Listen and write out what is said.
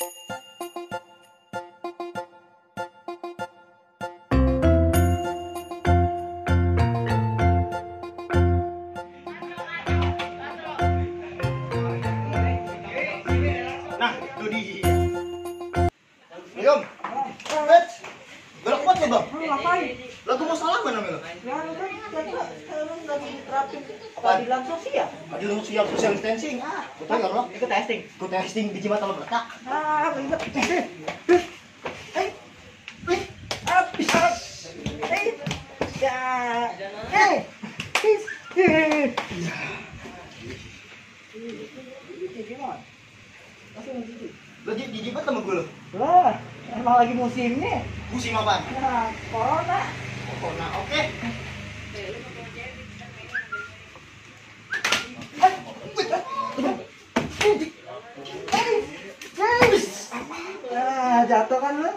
Nah, itu dia. Ayom. Belok kuat lo, Bang. Ngapain? Lagu mau salah mana lo? Ya, lu kan sekarang lagi terapin keadilan sosial. Adil social distancing. Betul ya, Bro? Ikut testing. Ikut testing biji mata lo bertak. Ribet. Habis. Ya. Gimana? Lo jibat sama gue lo. Lah, emang lagi musimnya. Musim apa? Nah, corona. Corona, oke. Jatuh kan lu?